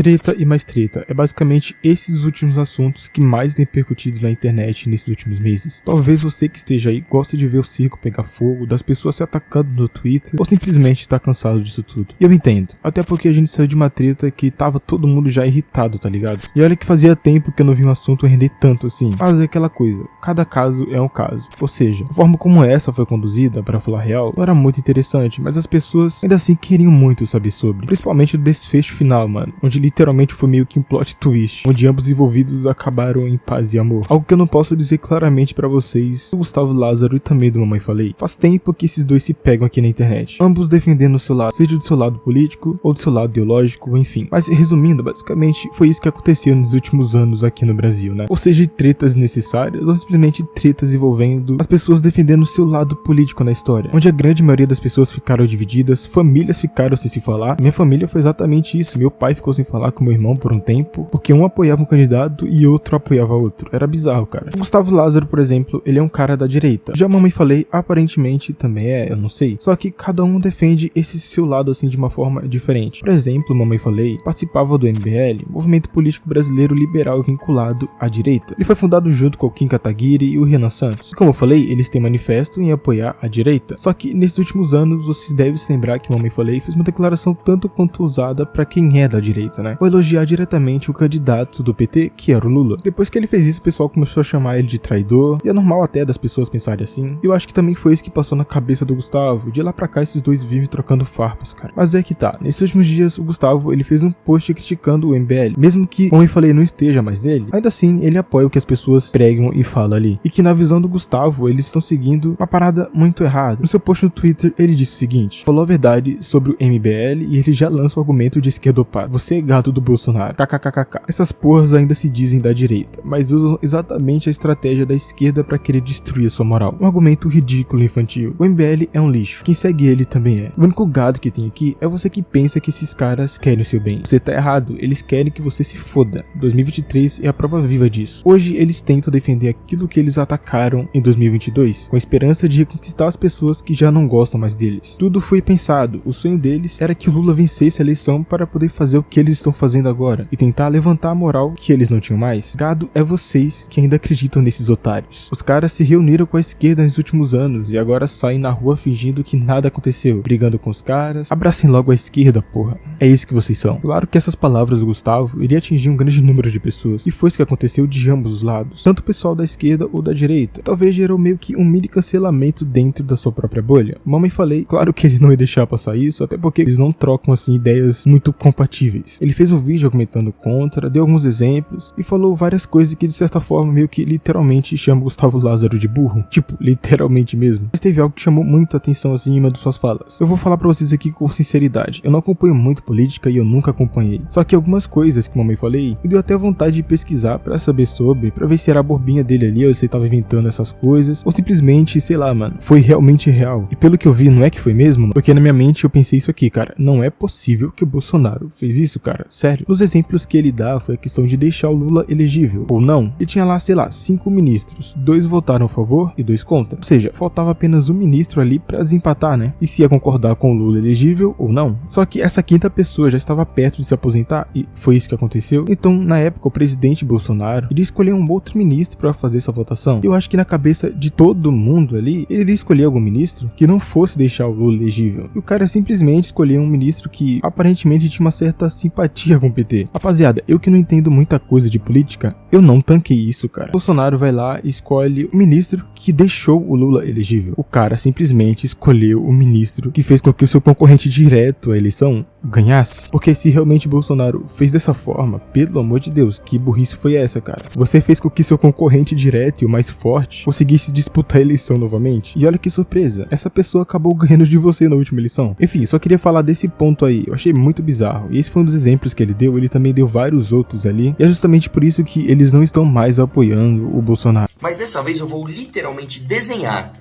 Treta e mais treta. É basicamente esses últimos assuntos que mais têm percutido na internet nesses últimos meses. Talvez você que esteja aí goste de ver o circo pegar fogo, das pessoas se atacando no Twitter, ou simplesmente tá cansado disso tudo. E eu entendo. Até porque a gente saiu de uma treta que tava todo mundo já irritado, tá ligado? E olha que fazia tempo que eu não vi um assunto render tanto assim. Mas é aquela coisa. Cada caso é um caso. Ou seja, a forma como essa foi conduzida, para falar a real, não era muito interessante, mas as pessoas ainda assim queriam muito saber sobre. Principalmente o desfecho final, mano. Onde literalmente foi meio que um plot twist, onde ambos envolvidos acabaram em paz e amor. Algo que eu não posso dizer claramente pra vocês, do Gustavo Lázaro e também do Mamãe Falei. Faz tempo que esses dois se pegam aqui na internet, ambos defendendo o seu lado, seja do seu lado político ou do seu lado ideológico, enfim. Mas resumindo, basicamente foi isso que aconteceu nos últimos anos aqui no Brasil, né? Ou seja, tretas necessárias ou simplesmente tretas envolvendo as pessoas defendendo o seu lado político na história, onde a grande maioria das pessoas ficaram divididas, famílias ficaram sem se falar. Minha família foi exatamente isso. Meu pai ficou sem falar com meu irmão por um tempo, porque um apoiava um candidato e outro apoiava outro. Era bizarro, cara. O Gustavo Lázaro, por exemplo, ele é um cara da direita. Já a Mamãe Falei, aparentemente também eu não sei. Só que cada um defende esse seu lado assim de uma forma diferente. Por exemplo, Mamãe Falei participava do MBL, movimento político brasileiro liberal vinculado à direita. Ele foi fundado junto com o Kim Kataguiri e o Renan Santos. E como eu falei, eles têm manifesto em apoiar a direita. Só que nesses últimos anos, vocês devem se lembrar que Mamãe Falei fez uma declaração tanto quanto usada pra quem é da direita, né? Foi elogiar diretamente o candidato do PT, que era o Lula. Depois que ele fez isso, o pessoal começou a chamar ele de traidor, e é normal até das pessoas pensarem assim. Eu acho que também foi isso que passou na cabeça do Gustavo. De lá pra cá, esses dois vivem trocando farpas, cara. Mas é que tá, nesses últimos dias, o Gustavo, ele fez um post criticando o MBL. Mesmo que, como eu falei, não esteja mais nele, ainda assim, ele apoia o que as pessoas pregam e falam ali. E que na visão do Gustavo, eles estão seguindo uma parada muito errada. No seu post no Twitter, ele disse o seguinte: falou a verdade sobre o MBL e ele já lança o argumento de esquerdopata. Você é gato do Bolsonaro. KKKK. Essas porras ainda se dizem da direita, mas usam exatamente a estratégia da esquerda pra querer destruir a sua moral. Um argumento ridículo e infantil. O MBL é um lixo. Quem segue ele também é. O único gado que tem aqui é você que pensa que esses caras querem o seu bem. Você tá errado. Eles querem que você se foda. 2023 é a prova viva disso. Hoje eles tentam defender aquilo que eles atacaram em 2022, com a esperança de reconquistar as pessoas que já não gostam mais deles. Tudo foi pensado. O sonho deles era que o Lula vencesse a eleição para poder fazer o que eles estão fazendo agora e tentar levantar a moral que eles não tinham mais. Gado é vocês que ainda acreditam nesses otários. Os caras se reuniram com a esquerda nos últimos anos e agora saem na rua fingindo que nada aconteceu, brigando com os caras. Abracem logo a esquerda, porra. É isso que vocês são. Claro que essas palavras do Gustavo iriam atingir um grande número de pessoas, e foi isso que aconteceu de ambos os lados, tanto o pessoal da esquerda ou da direita. Talvez gerou meio que um mini cancelamento dentro da sua própria bolha. Mamãe Falei, claro que ele não ia deixar passar isso, até porque eles não trocam assim ideias muito compatíveis. Ele fez um vídeo argumentando contra, deu alguns exemplos e falou várias coisas que de certa forma meio que literalmente chama Gustavo Lázaro de burro, tipo, literalmente mesmo. Mas teve algo que chamou muito a atenção assim em uma de suas falas. Eu vou falar pra vocês aqui com sinceridade, eu não acompanho muito política e eu nunca acompanhei, só que algumas coisas que Mamãe Falei me deu até vontade de pesquisar pra saber sobre, pra ver se era a borbinha dele ali ou se ele tava inventando essas coisas, ou simplesmente, sei lá, mano, foi realmente real. E pelo que eu vi, não é que foi mesmo, porque na minha mente eu pensei isso aqui, cara, não é possível que o Bolsonaro fez isso, cara, sério. Nos exemplos que ele dá foi a questão de deixar o Lula elegível, ou não. Ele tinha lá, sei lá, 5 ministros, 2 votaram a favor e 2 contra, ou seja, faltava apenas um ministro ali pra desempatar, né, e se ia concordar com o Lula elegível ou não. Só que essa quinta pessoa já estava perto de se aposentar e foi isso que aconteceu. Então, na época, o presidente Bolsonaro iria escolher um outro ministro pra fazer essa votação. Eu acho que na cabeça de todo mundo ali, ele iria escolher algum ministro que não fosse deixar o Lula elegível. E o cara simplesmente escolheu um ministro que aparentemente tinha uma certa simpatia com o PT. Rapaziada, eu que não entendo muita coisa de política, eu não tanquei isso, cara. Bolsonaro vai lá e escolhe o ministro que deixou o Lula elegível. O cara simplesmente escolheu o ministro que fez com que o seu concorrente direto à eleição ganhasse. Porque se realmente Bolsonaro fez dessa forma, pelo amor de Deus, que burrice foi essa, cara? Você fez com que seu concorrente direto e o mais forte conseguisse disputar a eleição novamente. E olha que surpresa, essa pessoa acabou ganhando de você na última eleição. Enfim, só queria falar desse ponto aí, eu achei muito bizarro. E esse foi um dos exemplos que ele deu, ele também deu vários outros ali. E é justamente por isso que eles não estão mais apoiando o Bolsonaro. Mas dessa vez eu vou literalmente desenhar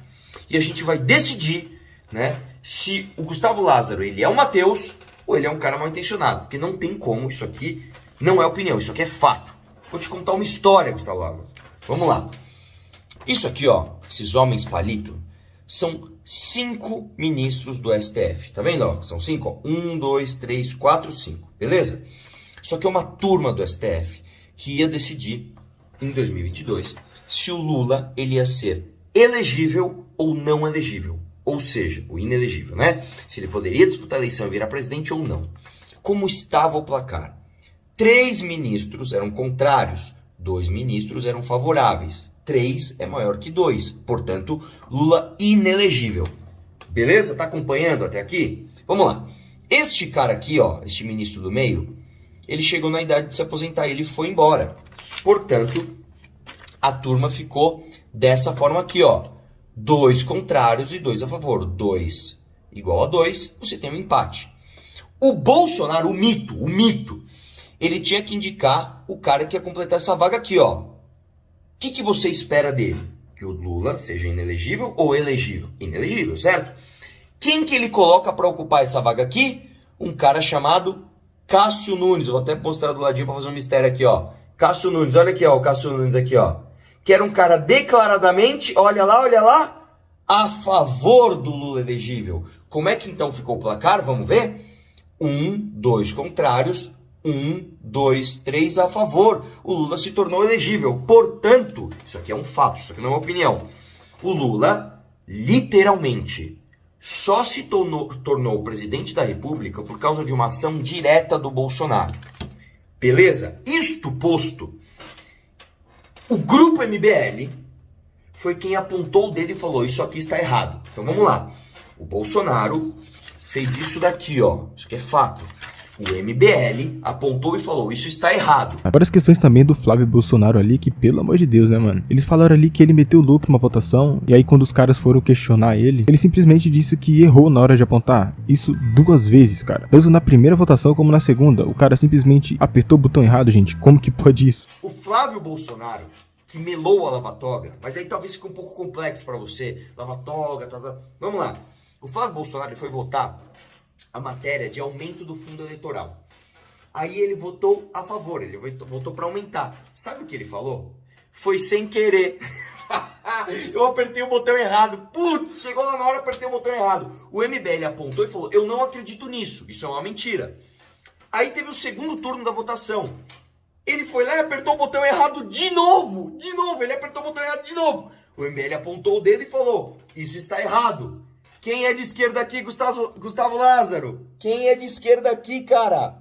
e a gente vai decidir, né, se o Gustavo Lázaro, ele é um Mateus ou ele é um cara mal intencionado. Porque não tem como, isso aqui não é opinião, isso aqui é fato. Vou te contar uma história, Gustavo Lázaro. Vamos lá. Isso aqui, ó, esses homens palito, são 5 ministros do STF. Tá vendo, ó? São 5, ó. 1, 2, 3, 4, 5. Beleza? Só que é uma turma do STF que ia decidir, em 2022, se o Lula ele ia ser elegível ou não elegível. Ou seja, o inelegível, né? Se ele poderia disputar a eleição e virar presidente ou não. Como estava o placar? 3 ministros eram contrários, 2 ministros eram favoráveis. 3 é maior que 2, portanto, Lula inelegível. Beleza? Tá acompanhando até aqui? Vamos lá. Este cara aqui, ó, este ministro do meio, ele chegou na idade de se aposentar e ele foi embora. Portanto, a turma ficou dessa forma aqui, ó. 2 contrários e 2 a favor. 2 igual a 2, você tem um empate. O Bolsonaro, o mito, ele tinha que indicar o cara que ia completar essa vaga aqui, ó. O que você espera dele? Que o Lula seja inelegível ou elegível? Inelegível, certo? Quem que ele coloca para ocupar essa vaga aqui? Um cara chamado Cássio Nunes. Eu vou até mostrar do ladinho para fazer um mistério aqui, ó. Cássio Nunes, olha aqui, ó, o Cássio Nunes aqui, ó. Que era um cara declaradamente, olha lá, a favor do Lula elegível. Como é que então ficou o placar? Vamos ver? 1, 2 contrários, 1, 2, 3 a favor. O Lula se tornou elegível. Portanto, isso aqui é um fato, isso aqui não é uma opinião. O Lula, literalmente, só se tornou presidente da República por causa de uma ação direta do Bolsonaro. Beleza? Isto posto, o grupo MBL foi quem apontou o dedo e falou, isso aqui está errado. Então vamos lá. O Bolsonaro fez isso daqui, ó. Isso aqui é fato. O MBL apontou e falou, isso está errado. Agora as questões também do Flávio Bolsonaro ali, que pelo amor de Deus, né, mano? Eles falaram ali que ele meteu o louco numa votação, e aí quando os caras foram questionar ele simplesmente disse que errou na hora de apontar. Isso 2 vezes, cara. Tanto na primeira votação como na segunda. O cara simplesmente apertou o botão errado, gente. Como que pode isso? O Flávio Bolsonaro, que melou a lava-toga, mas aí talvez fique um pouco complexo pra você. Lava-toga, tá. Vamos lá. O Flávio Bolsonaro foi votar a matéria de aumento do fundo eleitoral. Aí ele votou a favor, ele votou para aumentar. Sabe o que ele falou? Foi sem querer. Eu apertei o botão errado. Putz, chegou lá na hora, apertei o botão errado. O MBL apontou e falou, eu não acredito nisso, isso é uma mentira. Aí teve o segundo turno da votação. Ele foi lá e apertou o botão errado de novo. Ele apertou o botão errado de novo. O MBL apontou o dedo e falou, isso está errado. Quem é de esquerda aqui, Gustavo Lázaro? Quem é de esquerda aqui, cara?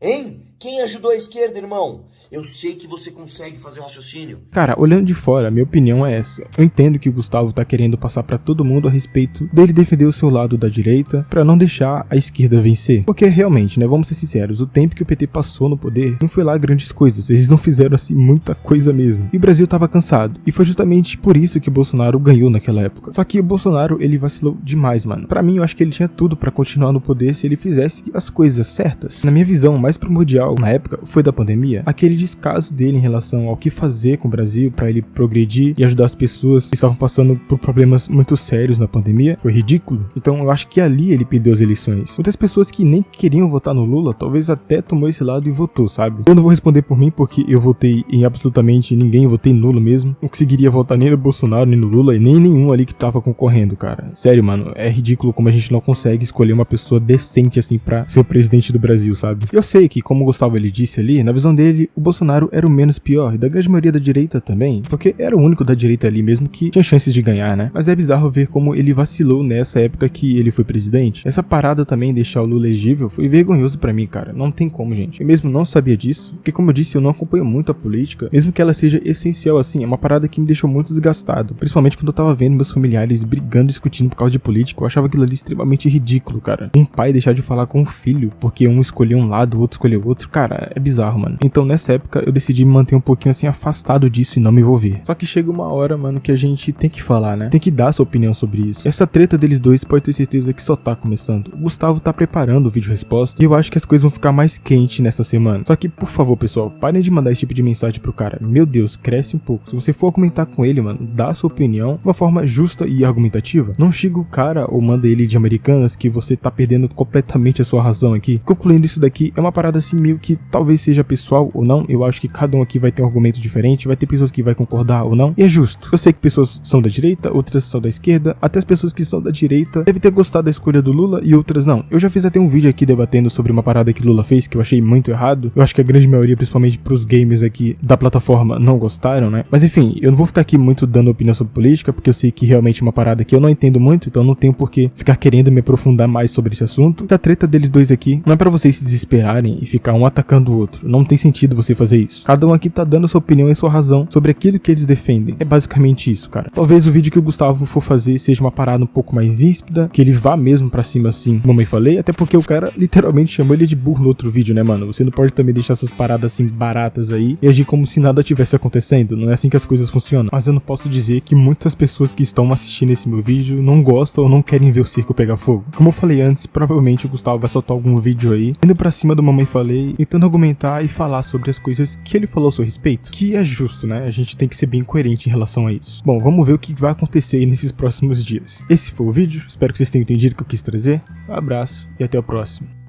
Hein? Quem ajudou a esquerda, irmão? Eu sei que você consegue fazer um raciocínio. Cara, olhando de fora, a minha opinião é essa. Eu entendo que o Gustavo tá querendo passar pra todo mundo a respeito dele defender o seu lado da direita pra não deixar a esquerda vencer. Porque realmente, né, vamos ser sinceros, o tempo que o PT passou no poder não foi lá grandes coisas. Eles não fizeram assim muita coisa mesmo. E o Brasil tava cansado. E foi justamente por isso que o Bolsonaro ganhou naquela época. Só que o Bolsonaro, ele vacilou demais, mano. Pra mim, eu acho que ele tinha tudo pra continuar no poder se ele fizesse as coisas certas. Na minha visão, mais primordial na época foi da pandemia, aquele descaso dele em relação ao que fazer com o Brasil para ele progredir e ajudar as pessoas que estavam passando por problemas muito sérios na pandemia foi ridículo. Então eu acho que ali ele perdeu as eleições. Muitas pessoas que nem queriam votar no Lula talvez até tomou esse lado e votou, sabe? Eu não vou responder por mim porque eu votei em absolutamente ninguém, eu votei nulo mesmo. Não conseguiria votar nem no Bolsonaro, nem no Lula e nem nenhum ali que tava concorrendo, cara. Sério, mano, é ridículo como a gente não consegue escolher uma pessoa decente assim pra ser o presidente do Brasil, sabe? Eu sei que, como o Gustavo ele disse ali, na visão dele, o Bolsonaro era o menos pior, e da grande maioria da direita também, porque era o único da direita ali mesmo que tinha chances de ganhar, né? Mas é bizarro ver como ele vacilou nessa época que ele foi presidente. Essa parada também, deixar o Lula elegível, foi vergonhoso pra mim, cara. Não tem como, gente. Eu mesmo não sabia disso, porque como eu disse, eu não acompanho muito a política, mesmo que ela seja essencial assim, é uma parada que me deixou muito desgastado, principalmente quando eu tava vendo meus familiares brigando, discutindo por causa de política. Eu achava aquilo ali extremamente ridículo, cara. Um pai deixar de falar com o filho, porque um escolheu um lado, o outro escolheu outro, cara, é bizarro, mano. Então nessa época eu decidi me manter um pouquinho assim afastado disso e não me envolver. Só que chega uma hora, mano, que a gente tem que falar, né? Tem que dar sua opinião sobre isso. Essa treta deles dois pode ter certeza que só tá começando. O Gustavo tá preparando o vídeo resposta e eu acho que as coisas vão ficar mais quentes nessa semana. Só que, por favor, pessoal, parem de mandar esse tipo de mensagem pro cara. Meu Deus, cresce um pouco. Se você for comentar com ele, mano, dá a sua opinião de uma forma justa e argumentativa. Não xinga o cara ou manda ele de Americanas que você tá perdendo completamente a sua razão aqui. Concluindo, isso daqui é uma parada assim meio que talvez seja pessoal ou não, eu acho que cada um aqui vai ter um argumento diferente, vai ter pessoas que vai concordar ou não, e é justo. Eu sei que pessoas são da direita, outras são da esquerda, até as pessoas que são da direita devem ter gostado da escolha do Lula e outras não. Eu já fiz até um vídeo aqui debatendo sobre uma parada que Lula fez que eu achei muito errado. Eu acho que a grande maioria, principalmente pros gamers aqui da plataforma, não gostaram, né? Mas enfim, eu não vou ficar aqui muito dando opinião sobre política, porque eu sei que realmente é uma parada que eu não entendo muito, então não tenho por que ficar querendo me aprofundar mais sobre esse assunto. A treta deles dois aqui não é pra vocês se desesperarem e ficar um atacando o outro. Não tem sentido você fazer isso. Cada um aqui tá dando sua opinião e sua razão sobre aquilo que eles defendem. É basicamente isso, cara. Talvez o vídeo que o Gustavo for fazer seja uma parada um pouco mais ríspida, que ele vá mesmo pra cima assim, mamãe falei, até porque o cara literalmente chamou ele de burro no outro vídeo, né, mano? Você não pode também deixar essas paradas assim baratas aí e agir como se nada tivesse acontecendo. Não é assim que as coisas funcionam. Mas eu não posso dizer que muitas pessoas que estão assistindo esse meu vídeo não gostam ou não querem ver o circo pegar fogo. Como eu falei antes, provavelmente o Gustavo vai soltar algum vídeo aí, indo pra cima do mamãe falei, tentando argumentar e falar sobre as coisas que ele falou a seu respeito. Que é justo, né? A gente tem que ser bem coerente em relação a isso. Bom, vamos ver o que vai acontecer aí nesses próximos dias. Esse foi o vídeo, espero que vocês tenham entendido o que eu quis trazer. Um abraço e até o próximo.